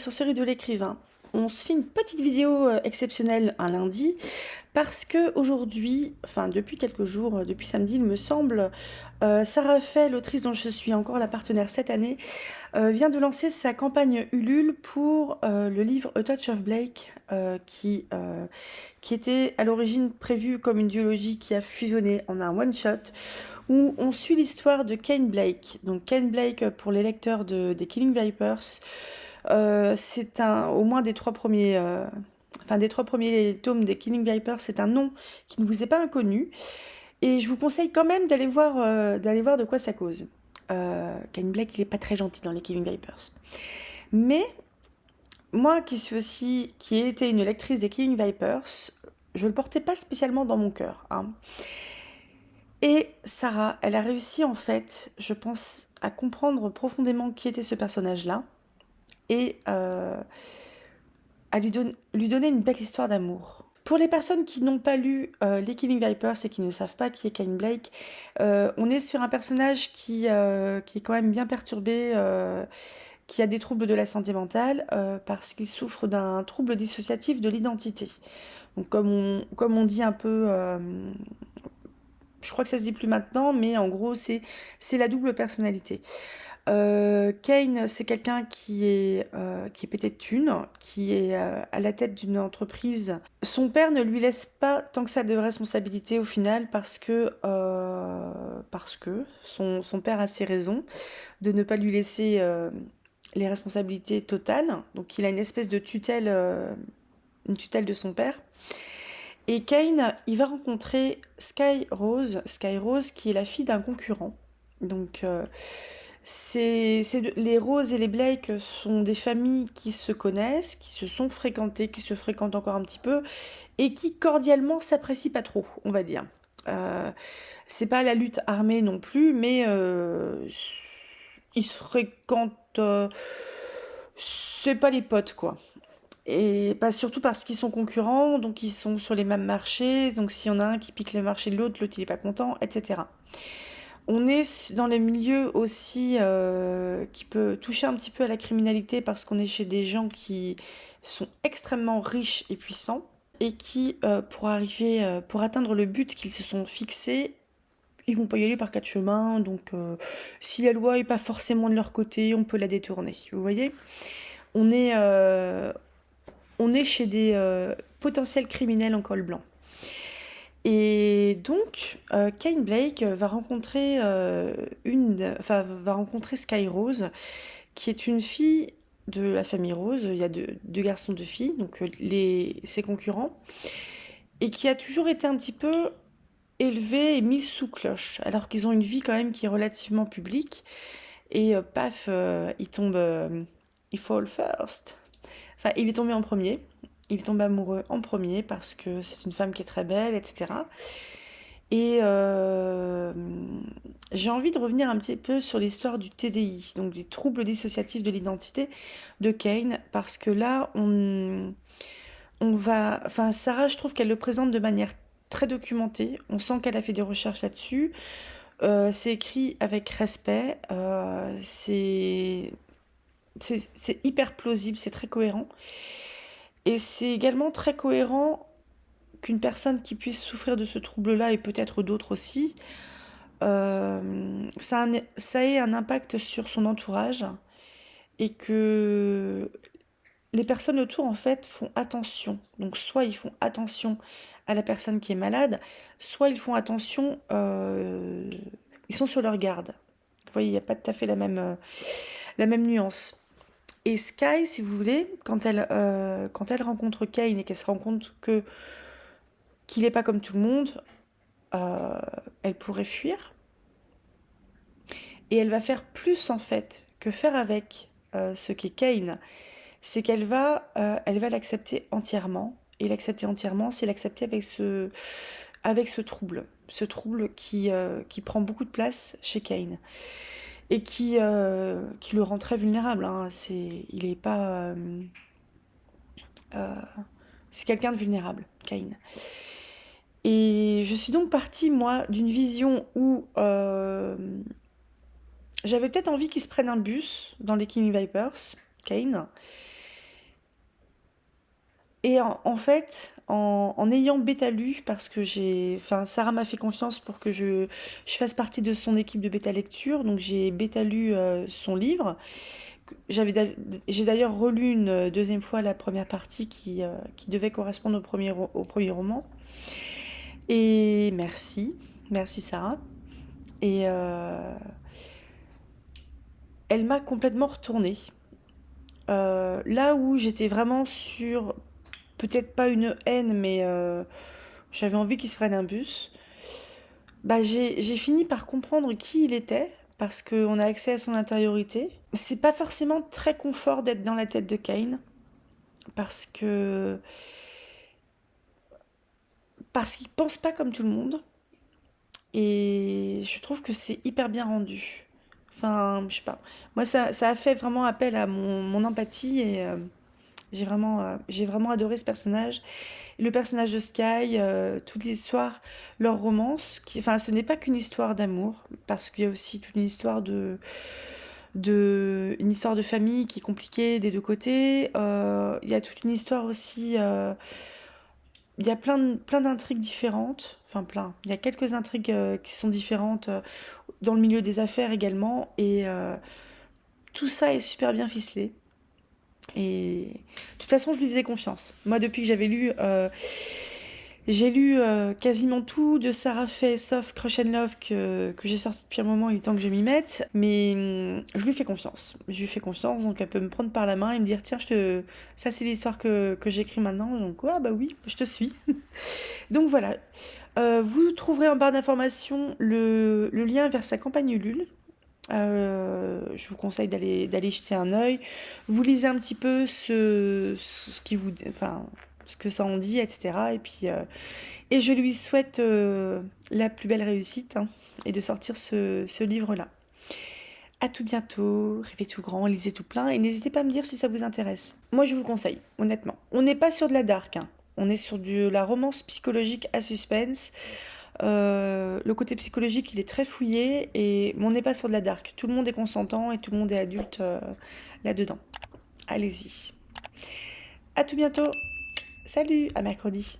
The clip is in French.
Sorcellerie de l'écrivain. On se fait une petite vidéo exceptionnelle un lundi parce que aujourd'hui, enfin depuis quelques jours, depuis samedi il me semble, Sarah Fay, l'autrice dont je suis encore la partenaire cette année, vient de lancer sa campagne Ulule pour le livre A Touch of Blake, qui était à l'origine prévu comme une duologie qui a fusionné en un one-shot, où on suit l'histoire de Kane Blake. Donc Kane Blake, pour les lecteurs des Killing Vipers, c'est au moins des trois premiers tomes des Killing Vipers, c'est un nom qui ne vous est pas inconnu. Et je vous conseille quand même d'aller voir de quoi ça cause. Kane Blake, il est pas très gentil dans les Killing Vipers. Mais moi, qui ai été une lectrice des Killing Vipers, je le portais pas spécialement dans mon cœur, hein. Et Sarah, elle a réussi en fait, je pense, à comprendre profondément qui était ce personnage-là et à lui donner une belle histoire d'amour. Pour les personnes qui n'ont pas lu les Killing Vipers et qui ne savent pas qui est Kane Blake, on est sur un personnage qui est quand même bien perturbé, qui a des troubles de la santé mentale parce qu'il souffre d'un trouble dissociatif de l'identité. Donc comme on dit un peu, je crois que ça se dit plus maintenant, mais en gros c'est la double personnalité. Kane, c'est quelqu'un qui est pété de thunes, qui est à la tête d'une entreprise. Son père ne lui laisse pas tant que ça de responsabilité au final parce que son père a ses raisons de ne pas lui laisser les responsabilités totales. Donc il a une espèce de tutelle, une tutelle de son père. Et Kane, il va rencontrer Sky Rose qui est la fille d'un concurrent. Donc les Rose et les Blake sont des familles qui se connaissent, qui se sont fréquentées, qui se fréquentent encore un petit peu, et qui cordialement s'apprécient pas trop, on va dire. Euh, c'est pas la lutte armée non plus, mais ils se fréquentent. C'est pas les potes, quoi. Et pas surtout parce qu'ils sont concurrents, donc ils sont sur les mêmes marchés, donc s'il y en a un qui pique le marché de l'autre, l'autre il est pas content, etc. On est dans les milieux aussi qui peut toucher un petit peu à la criminalité parce qu'on est chez des gens qui sont extrêmement riches et puissants et qui, pour atteindre le but qu'ils se sont fixés, ils vont pas y aller par quatre chemins. Donc, si la loi est pas forcément de leur côté, on peut la détourner. Vous voyez, on est, euh, on est chez des potentiels criminels en col blanc. Et donc, Kane Blake va rencontrer Sky Rose, qui est une fille de la famille Rose. Il y a deux garçons, deux filles, donc ses concurrents, et qui a toujours été un petit peu élevée et mise sous cloche, alors qu'ils ont une vie quand même qui est relativement publique. Et paf, il fall first. Enfin, il est tombé en premier. Il est tombé amoureux en premier parce que c'est une femme qui est très belle, etc. Et j'ai envie de revenir un petit peu sur l'histoire du TDI, donc des troubles dissociatifs de l'identité de Kane, parce que là, Enfin, Sarah, je trouve qu'elle le présente de manière très documentée. On sent qu'elle a fait des recherches là-dessus. C'est écrit avec respect. C'est hyper plausible, c'est très cohérent. Et c'est également très cohérent qu'une personne qui puisse souffrir de ce trouble-là, et peut-être d'autres aussi, ça ait un impact sur son entourage et que les personnes autour, en fait, font attention. Donc, soit ils font attention à la personne qui est malade, soit ils font attention, ils sont sur leur garde. Vous voyez, il n'y a pas tout à fait la même nuance. Et Sky, si vous voulez, quand elle rencontre Kane et qu'elle se rend compte qu'il n'est pas comme tout le monde, elle pourrait fuir. Et elle va faire plus, en fait, que faire avec ce qu'est Kane. C'est elle va l'accepter entièrement. Et l'accepter entièrement, c'est l'accepter avec ce trouble. Ce trouble qui prend beaucoup de place chez Kane. Et qui le rend très vulnérable, hein. Il est pas... c'est quelqu'un de vulnérable, Kane. Et je suis donc partie, moi, d'une vision où j'avais peut-être envie qu'il se prenne un bus dans les Killing Vipers, Kane, Et en fait, en ayant bêta lu, parce que enfin, Sarah m'a fait confiance pour que je fasse partie de son équipe de bêta lecture, donc j'ai bêta lu son livre. J'ai d'ailleurs relu une deuxième fois la première partie qui devait correspondre au premier roman. Et merci Sarah. Et elle m'a complètement retournée. Là où j'étais vraiment sur, peut-être pas une haine, mais j'avais envie qu'il se prenne un bus, bah j'ai fini par comprendre qui il était, parce qu'on a accès à son intériorité. C'est pas forcément très confort d'être dans la tête de Kane, parce que parce qu'il pense pas comme tout le monde, et je trouve que c'est hyper bien rendu. Enfin, je sais pas. Moi, ça a fait vraiment appel à mon empathie, et j'ai vraiment adoré ce personnage. Le personnage de Sky, toute l'histoire, leur romance, enfin, ce n'est pas qu'une histoire d'amour, parce qu'il y a aussi toute une histoire de famille qui est compliquée des deux côtés. Il y a toute une histoire aussi. Il y a plein d'intrigues différentes. Enfin, plein. Il y a quelques intrigues qui sont différentes dans le milieu des affaires également. Et tout ça est super bien ficelé. Et de toute façon, je lui faisais confiance. Moi, depuis que j'avais lu, j'ai lu quasiment tout de Sarah Fay, sauf Crush and Love que j'ai sorti depuis un moment, il est temps que je m'y mette. Mais je lui fais confiance. Je lui fais confiance, donc elle peut me prendre par la main et me dire tiens, ça c'est l'histoire que j'écris maintenant. Donc, ah bah oui, je te suis. Donc voilà. Vous trouverez en barre d'informations le lien vers sa campagne Ulule. Je vous conseille d'aller jeter un œil. Vous lisez un petit peu enfin, ce que ça en dit, etc. Et je lui souhaite la plus belle réussite, hein, et de sortir ce livre-là. À tout bientôt, rêvez tout grand, lisez tout plein, et n'hésitez pas à me dire si ça vous intéresse. Moi, je vous le conseille, honnêtement. On n'est pas sur de la dark, hein. On est sur de la romance psychologique à suspense. Le côté psychologique, il est très fouillé, mais on n'est pas sur de la dark. Tout le monde est consentant et tout le monde est adulte là-dedans. Allez-y. À tout bientôt. Salut, à mercredi.